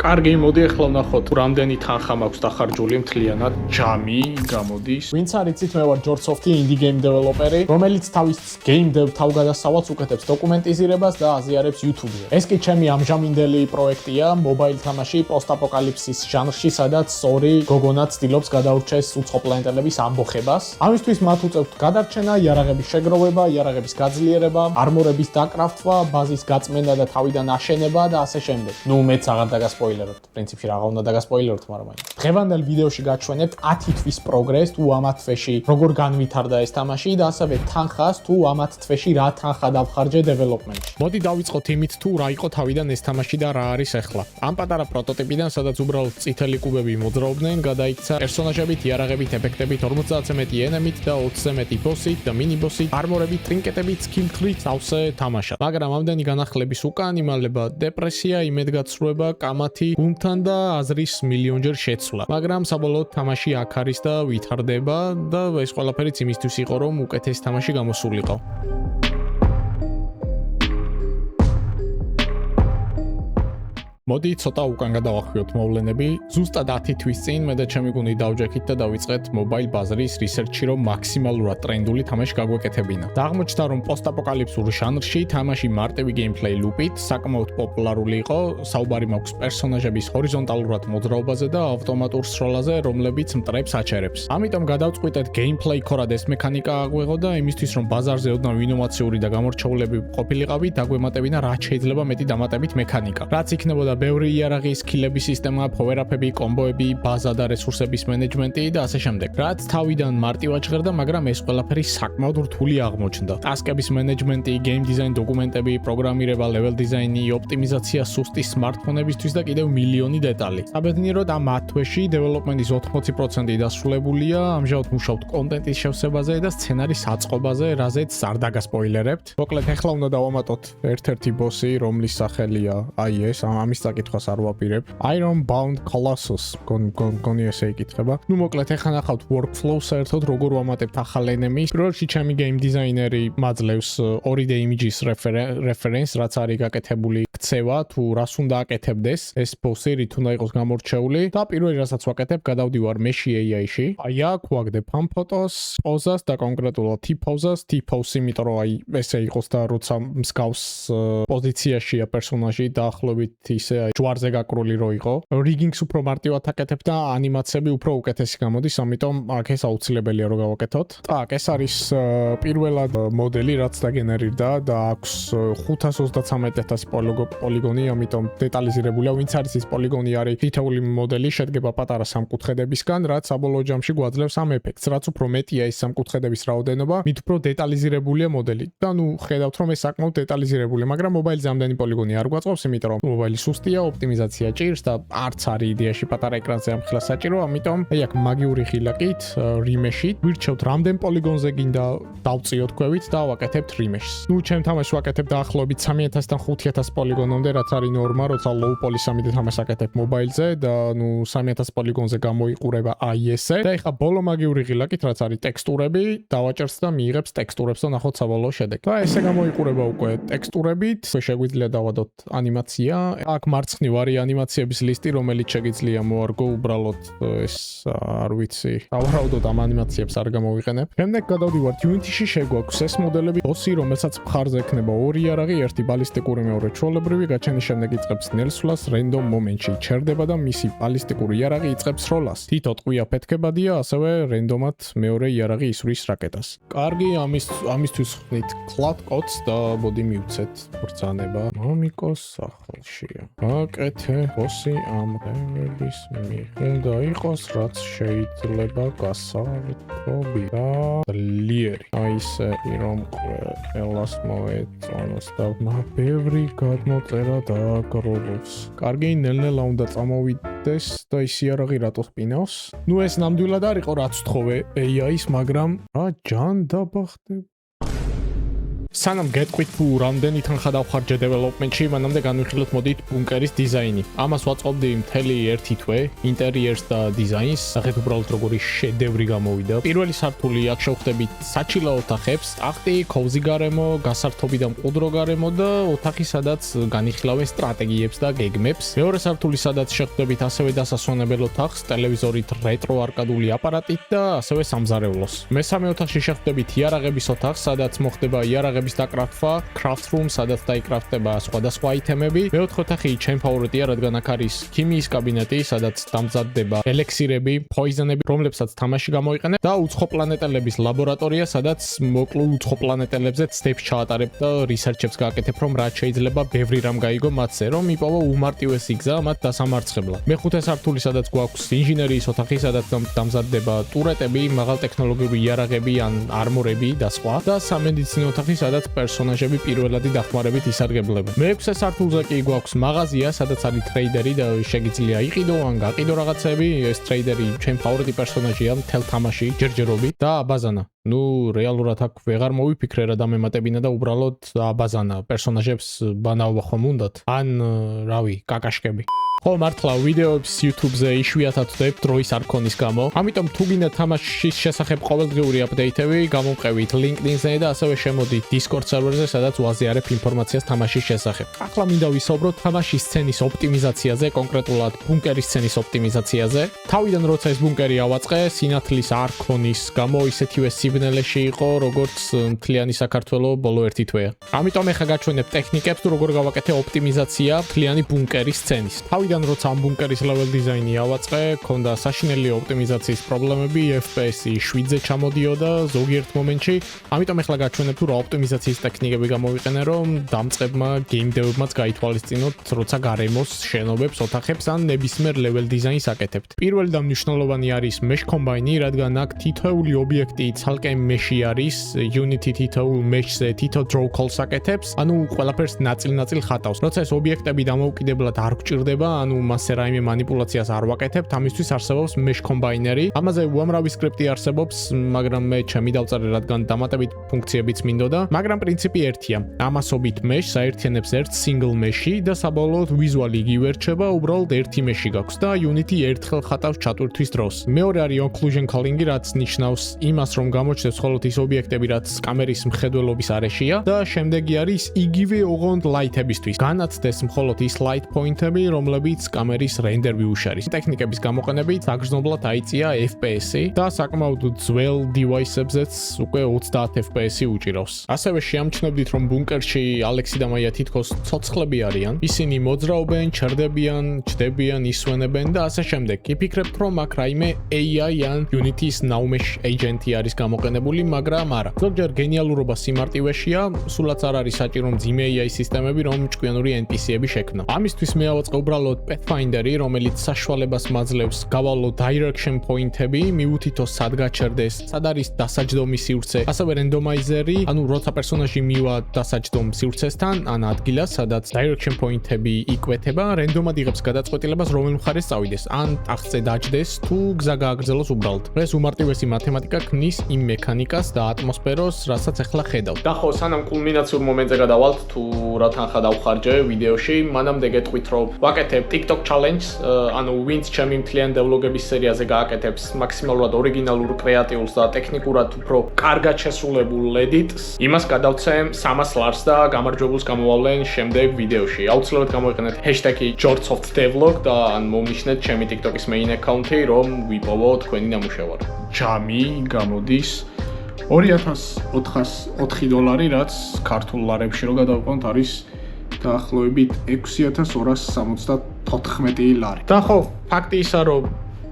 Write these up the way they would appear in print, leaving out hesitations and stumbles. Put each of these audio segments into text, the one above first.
კარგი, მოდი ახლა ვნახოთ, რამდენი თანხა მაქვს დახარჯული მთლიანად. ჯამი გამოდის. ვინც არ იცით, მე ვარ ჯორდსოფტი, indie game developer-ი, რომელიც თავის game dev თავგადასავალს უკეთებს დოკუმენტიზირებას და აზიარებს YouTube-ზე. ეს კი ჩემი ამჟამინდელი პროექტია, mobile თამაში post-apocalypse ჟანრში, სადაც ორი გოგონა ცდილობს გადაურჩეს უცხო პლანეტელების ამბოხებას. ამისთვის მათ უწევთ გადარჩენა, იარაღების შეგროვება, იარაღების გაძლიერება, არმორების დაკრაფტვა, ბაზის გაწმენდა და თავიდან აშენება და ასე შემდეგ. ნუ მეც აღარ დაგასპოილერებთ, პრინციპში რა უნდა დაგასპოილეროთ, მაგრამ აი. დღევანდელ ვიდეოში გაჩვენებთ 10 თვის პროგრესს, თუ ამათ თვეში როგორ განვითარდა ეს თამაში და ასევე თანხას, თუ ამათ თვეში რა თანხა დავხარჯე დეველოპმენტში. მოდი დავიწყოთ იმით, თუ რა იყო თავიდან ეს თამაში და რა არის ახლა. ამ პატარა პროტოტიპიდან, სადაც უბრალოდ წითელი კუბები მოძრაობდნენ, გადაიქცა პერსონაჟებით, იარაღებით, ეფექტებით, 50-ზე მეტი ენემით და 20-ზე მეტი ბოსით და მინი-ბოსით, არმორებით, ტრინკეტებით, სკილ-ტრით, ავსე თამაშად. მაგრამ ამდენი განახლების უკან იმალება დეპრესია, იმედგაცრუება, კამათი, გუნდთან და აზრის მილიონჯერ შეცვლა. მაგრამ საბოლოოდ თამაში აქ არის და ვითარდება და ეს ყველაფერიც იმისთვის იყო, რომ უკეთეს თამაში გამოსულიყო. მოდი ცოტა უკან გადავახვიოთ მოვლენები. ზუსტად 10 თვის წინ მე და ჩემი გუნდი დავჯექით და დავიწყეთ mobile ბაზრის research-ი, რომ მაქსიმალურად ტრენდული თამაში გაგვეკეთებინა. აღმოჩნდა, რომ post-apocalypse-ურ ჟანრში თამაში მარტივი gameplay loop-ით საკმაოდ პოპულარული იყო. საუბარი მაქვს პერსონაჟების ჰორიზონტალურად მოძრაობაზე და ავტომატურ სროლაზე, რომლებიც მტრებს აჩერებს. ამიტომ გადავწყვიტეთ gameplay core-ად ეს მექანიკა აღვეღო და იმისთვის, რომ ბაზარზე ოდნავ ინოვაციური და გამორჩეულები ყოფილიყავით, დაგვემატებინა რაც შეიძლება მეტი დამატებით მექანიკა. რაც იქნებოდა ბევრი იარაღი, სკილების სისტემა, power-up-ები, კომბოები, ბაზა და რესურსების მენეჯმენტი და ასე შემდეგ. რაც თავიდან მარტივად ჟღერდა, მაგრამ ეს ყველაფერი საკმაოდ რთული აღმოჩნდა. ტასკების მენეჯმენტი, game design დოკუმენტები, პროგრამირება, level design-ი, ოპტიმიზაცია სუსტი smartphone-ებისთვის და კიდევ მილიონი დეტალი. საბედნიეროდ ამ 10 თვეში development-ის 80% დასრულებულია, ამჟამად მუშაობთ კონტენტის შევსებაზე და სცენარის აწყობაზე, რაზეც არ დაგასპოილერებთ. მოკლედ, ახლა უნდა დავამატოთ ერთ-ერთი ბოსი, რომლის სახელია აი ეს, ამის საკითხას არ ვაპირებ. Ironbound Colossus, გონი ესე იკითხება. ნუ მოკლედ ახლა ნახავთ workflow საერთოდ როგორ ვამატებთ ახალ ენემის. პირველ რიგში ჩემი game designer-ი მაძლევს 2D images reference, რაც არის გაკეთებული ქცევა, თუ რას უნდა აკეთებდეს ეს ბოსი, რით უნდა იყოს გამორჩეული და პირველი რასაც ვაკეთებ, გადავდივარ Mesh AI-ში. აი აქ ვაგდებ ამ ფოტოს, პოზას და კონკრეტულად T-pose-ს, T-pose, იმიტომ რომ აი ესე იყოს და როცა მსგავს პოზიციაშია პერსონაჟი დაახლოებით ისე ჯვარზე გაკრული რო იყო. Rigging-ს უფრო მარტივად აკეთებ და ანიმაციები უფრო უკეთესი გამოდის, ამიტომ აქ ეს აუცილებელია რომ გავაკეთოთ. Так, ეს არის პირველად მოდელი, რაც დაგენერირდა და აქვს 533,000 პოლიგონი, ამიტომ დეტალიზირებულია. ვინც არის ის პოლიგონი არის თითოეული მოდელი შედგება პატარა სამკუთხედებისგან, რაც საბოლოო ჯამში გვაძლევს ამ ეფექტს. რაც უფრო მეტია ის სამკუთხედების რაოდენობა, მით უფრო დეტალიზირებულია მოდელი. და ნუ ხედავთ რომ ეს საკმაოდ დეტალიზირებულია, მაგრამ mobile-ზე ამდენი პოლიგონი არ გვაწყობს, იმიტომ რომ mobile-ი სუსტია, ოპტიმიზაცია ჭირს და არც არის იდეაში პატარა ეკრანზე ამხელა საჭირო, ამიტომ აი აქ მაგიური ხილაკით, Remesh-ით ვირჩევთ რამდენ პოლიგონზე გინდა დავწიოთ ქვევით და ვაკეთებთ Remesh-ს. ნუ ჩემ თამაშს ვაკეთებ დაახლოებით 3000-დან 5000 პოლიგონამდე, რაც არის ნორმა, როცა low poly-3D თამაშს აკეთებ mobile-ზე და ნუ 3000 პოლიგონზე გამოიყურება აი ესე. და ეხლა ბოლო მაგიური ხილაკით, რაც არის ტექსტურები, დავაჭერს და მიიღებს ტექსტურებს და ნახოთ საბოლოო შედეგი. და ესე გამოიყურება უკვე ტექსტურებით, შეგვიძლია დავადოთ ანიმაცია. აქ მარცხნივ არის ანიმაციების ლისტი, რომელიც შეგიძლია მოარგო, უბრალოდ ეს არ ვიცი. დავარაუდოთ ამ ანიმაციებს არ გამოვიყენებ. შემდეგ გადავდივართ Unity-ში, შეგვაქვს ეს მოდელები, ბოსი, რომელსაც მხარზე ექნება ორი იარაღი, ერთი ბალისტიკური, მეორე ჩვეულებრივი, გაჩენის შემდეგ იწყებს ნელსვლას, random moment-ში ჩერდება და მისი ბალისტიკური იარაღი იწყებს როლას. თითო ტყვია ფეთქებადია, ასევე რენდომად მეორე იარაღი ისვრის რაკეტას. კარგი, ამისთვის ხდით cloud codes და მოდი მივცეთ ბრძანება. მომიკოს სახლშია. აკეთე ბოსი ამ ლეველის უნდა იყოს, რაც შეიძლება გასართობი და ძლიერი. აი ესე რომ ყველას მოეწონოს და ბევრი გადმოწერა დააგროვოს. კარგი, ნელ-ნელა უნდა წამოვიდეს და ის იარაღი რატო სპინავს? ნუ ეს ნამდვილად არ იყო რაც თხოვე AI-ს, მაგრამ რა ჯანდაბა ხდება? სანამ გეტყვით თუ რამდენი თანხა დავხარჯე დეველოპმენტში, მანამდე განვიხილოთ მოდით ბუნკერის დიზაინი. ამას ვაწყობდი მთელი ერთი თვე, ინტერიერს და დიზაინს, ნახეთ უბრალოდ როგორი შედევრი გამოვიდა. პირველი სართული აქ შევხვდებით საჩილო ოთახებს, ტახტი, კოვზი გარემო, გასართობი და მყუდრო გარემო და ოთახი, სადაც განიხილავენ სტრატეგიებს და გეგმებს. მეორე სართული, სადაც შეხვდებით ასევე დასასვენებელ ოთახს, ტელევიზორით, რეტრო არკადული აპარატით და ასევე სამზარეულოს. მესამე ოთახში შეხვდებით იარაღების ოთახს, სადაც მოხდება იარაღების დაკრაფტვა, craft room, სადაც დაიკრაფტება სხვადასხვა აიტემები. მეოთხე ოთახი ჩემ ფავორიტია, რადგან აქ არის ქიმიის კაბინეტი, სადაც დამზადდება ელექსირები, poison-ები, რომლებსაც თამაში გამოიყენებ და უცხო პლანეტელების ლაბორატორია, სადაც მოკლულ უცხო პლანეტელებზე ცდებს ჩაატარებ და research-ებს გააკეთებ, რომ რაც შეიძლება ბევრი რამ გაიგო მათზე, რომ იპოვო უმარტივესი გზა მათ დასამარცხებლად. მეხუთე სართული, სადაც გვაქვს ინჟინერიის ოთახი, სადაც დამზადდება ტურეტები, მაღალტექნოლოგიური იარაღები ან არმორები და სხვა და სამედიცინო ოთახი, სადაც პერსონაჟები პირველადი დახმარებით ისარგებლებენ. მეექვსე სართულზე კი გვაქვს მაღაზია, სადაც არის ტრეიდერი და შეგიძლია იყიდო ან გაყიდო რაღაცები. ეს ტრეიდერი ჩემ ფავორიტი პერსონაჟია მთელ თამაში ჯერჯერობით და აბაზანა. ნუ რეალურად აქ ვეღარ მოვიფიქრე რა დამემატებინა და უბრალოდ აბაზანა პერსონაჟებს ბანაობა ხომ უნდათ ან რავი კაკაშკები. ხო მართლა ვიდეოებს YouTube-ზე იშვიათად ვდებ დროის არქონის გამო. ამიტომ თუ გინდა თამაშის შესახებ ყოველდღიური აპდეიტები, გამოვყევით LinkedIn-ზე და ასევე შემოდით Discord სერვერზე, სადაც ვაზიარებ ინფორმაციას თამაშის შესახებ. ახლა მინდა ვისაუბროთ თამაშის სცენის ოპტიმიზაციაზე, კონკრეტულად ბუნკერის სცენის ოპტიმიზაციაზე. თავიდან როცა ეს ბუნკერი ავაწყე, სინათლის არქონის გამო ისეთივე სიბნელეში იყო, როგორც მთლიანი საქართველო ბოლო ერთი თვეა. ამიტომ ეხლა გაჩვენებ ტექნიკებს, თუ როგორ გავაკეთე ოპტიმიზაცია მთლიანი ბუნკერის სცენის. თავიდან როცა ამ ბუნკერის level design-ი ავაწყე, ქონდა საშინელი ოპტიმიზაციის პრობლემები, FPS-ი 7-ზე ჩამოდიოდა ზოგიერთ მომენტში. ამიტომ ეხლა გაჩვენებ თუ რა ოპტიმიზაციის ტექნიკები გამოვიყენე, რომ დამწყებმა game dev-ებმაც გაითვალისწინოთ, როცა გარემოს, შენობებს, ოთახებს ან ნებისმიერ level design-ს აკეთებთ. პირველი და მნიშვნელოვანი არის mesh combine-ი, რადგან აქ თითოეული ობიექტი ცალკე mesh-ი არის, Unity თითოეულ mesh-ზე თითო draw calls აკეთებს, ანუ ყველაფერს ნაწილ-ნაწილ ხატავს. როცა ეს ობიექტები დამოუკიდებლად არ გვჭირდება, ანუ მასე რაიმე манипуляციას არ ვაკეთებთ, ამისთვის არსებობს mesh combiner-ი. ამაზე უამრავი სკრიპტი არსებობს, მაგრამ მე ჩემი დავწერე, რადგან დამატებით ფუნქციებიც მინდოდა, მაგრამ პრინციპი ერთია. ამასობით mesh საერთიანებს ერთ single mesh-ი და საბოლოოდ ვიზუალი იგივე რჩება, უბრალოდ ერთი mesh-ი გაქვს და Unity ერთხელ ხატავს ჩატვირთვის დროს. მეორე არის occlusion culling-ი, რაც ნიშნავს იმას, რომ გამოჩნდეს მხოლოდ ის ობიექტები, რაც კამერის მხედველობის არეშია და შემდეგი არის იგივე ოღონდ light-ებისთვის. განაცდეს მხოლოდ ის light point-ები, რომლებიც კამერის render view-ში არის. ტექნიკების გამოყენებით საგრძნობლად აიწია FPS-ი და საკმაოდ ძველ device-ებზეც უკვე 30 FPS-ი უჭირავს. ასევე შეამჩნევდით, რომ ბუნკერში ალექსი და მაია თითქოს ცოცხლები არიან. ისინი მოძრაობენ, ჩერდებიან, ჩდებიან, ისვენებენ და ასე შემდეგ. იფიქრებთ, რომ აქ რაიმე AI ან Unity-ს Now-Mesh agent-ი არის გამოყენებული, მაგრამ არა. ზოგჯერ გენიალურობა სიმარტივეშია, სულაც არ არის საჭირო მძიმე AI სისტემები, რომ ჭკვიანური NPC-ები შექმნა. ამისთვის მე ავაწყე უბრალოდ Pathfinder-ი, რომელიც საშუალებას მაძლევს გავალო direction point-ები, მივუთითო სად გაჩერდეს, სად არის დასაჯდომი სივრცე, ასევე randomizer-ი, ანუ როცა პერსონაჟი მივა დასაჯდომ სივრცესთან, ან ადგილას, სადაც direction point-ები იკვეთება, რენდომად იღებს გადაწყვეტილებას, რომელ მხარეს წავიდეს, ან ტახტზე დაჯდეს, თუ გზა გააგრძელოს უბრალოდ. ეს უმარტივესი მათემატიკა ქმნის იმ მექანიკას და ატმოსფეროს, რასაც ახლა ხედავთ. და ხო, სანამ კულმინაციურ მომენტზე გადავალთ, თუ რა თანხა დავხარჯე ვიდეოში, მანამდე გეტყვით, რომ ვაკეთებ TikTok challenge, ანუ ვინც ჩემი მთლიანი დევლოგების სერიაზე გააკეთებს მაქსიმალურად ორიგინალურ, კრეატიულს და ტექნიკურად უფრო კარგად შესრულებულ edit-ს, იმას გადავცემ 300 ლარს და გამარჯვებულს გამოვავლენ შემდეგ ვიდეოში. აუცილებლად გამოიყენეთ #JordsoftsDevlog და ან მომნიშნეთ ჩემი TikTok-ის main account-ი, რომ ვიპოვო თქვენი ნამუშევარი. ჯამი გამოდის $2404, რაც ქართულ ლარებში რო გადავყავთ არის დაახლოებით 6274 ლარი. და ხო, ფაქტი ისა, რომ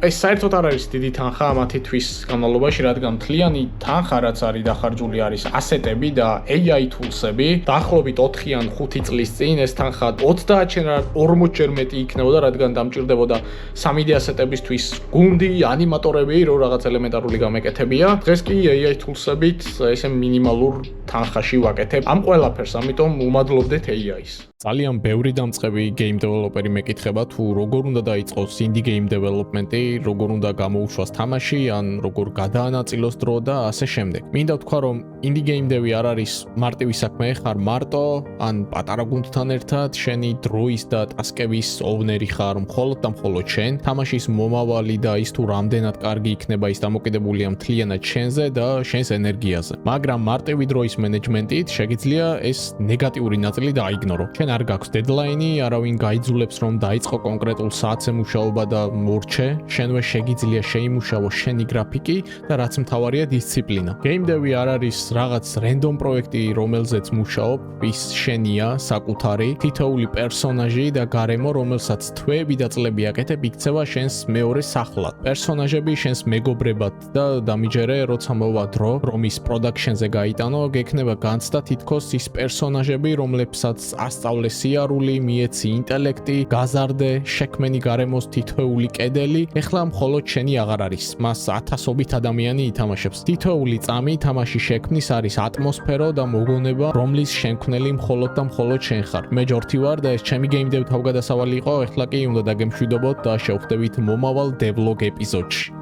ეს საერთოდ არ არის დიდი თანხა ამათი თვის განმავლობაში, რადგან მთლიანი თანხა, რაც არის დახარჯული, არის ასეტები და AI tools-ები. დაახლოებით 4 ან 5 წლის წინ ეს თანხა 30-ჯერ ან 40-ჯერ მეტი იქნებოდა, რადგან დამჭირდებოდა 3D ასეტებისთვის გუნდი, ანიმატორები, რომ რაღაც ელემენტარული გამეკეთებია. დღეს კი AI tools-ებით ესე მინიმალურ თანხაში ვაკეთებ ამ ყველაფერს, ამიტომ უმადლობდეთ AI-ს. ძალიან ბევრი დამწყები game developer-ი მეკითხება, თუ როგორ უნდა დაიწყოს indie game development-ი, როგორ უნდა გამოუშვას თამაში, ან როგორ გადაანაწილოს დრო და ასე შემდეგ. მინდა ვთქვა, რომ indie game dev არ არის მარტივი საქმე, ხარ მარტო ან პატარა გუნდთან ერთად, შენი დროის და ტასკების ოვნერი ხარ მხოლოდ და მხოლოდ შენ. თამაშის მომავალი და ის თუ რამდენად კარგი იქნება, ის დამოკიდებულია მთლიანად შენზე და შენს ენერგიაზე. მაგრამ მარტივი დროის მენეჯმენტით შეგიძლია ეს ნეგატიური ნაწილი დაიგნორო. შენ არ გაქვს დედლაინი, არავინ გაიძულებს რომ დაიწყო კონკრეტულ საათზე მუშაობა და მორჩე, შენვე შეგიძლია შეიმუშავო შენი გრაფიკი და რაც მთავარია დისციპლინა. Game dev არ არის რაღაც random პროექტი, რომელზეც მუშაობ, ის შენია, საკუთარი, თითოეული პერსონაჟი და გარემო, რომელსაც თვეები და წლები აკეთებ, იქცევა შენს მეორე სახლად. პერსონაჟები შენს მეგობრებად და დამიჯერე, როცა მოვა დრო, რომ ის პროდაქშენზე გაიტანო, გექნება განცდა თითქოს ის პერსონაჟები, რომლებსაც ასწავლე სიარული, მიეცი ინტელექტი, გაზარდე, შექმენი გარემოს თითოეული კედელი, ეხლა მხოლოდ შენი აღარ არის. მას ათასობით ადამიანი ითამაშებს. თითოეული წამი თამაში შექმნის არის ატმოსფერო და მოგონება, რომლის შემქმნელი მხოლოდ და მხოლოდ შენ ხარ. მე ჯორთი ვარ და ეს ჩემი game dev თავგადასავალი იყო, ეხლა კი უნდა დაგემშვიდობოთ და შევხვდებით მომავალ devlog ეპიზოდში.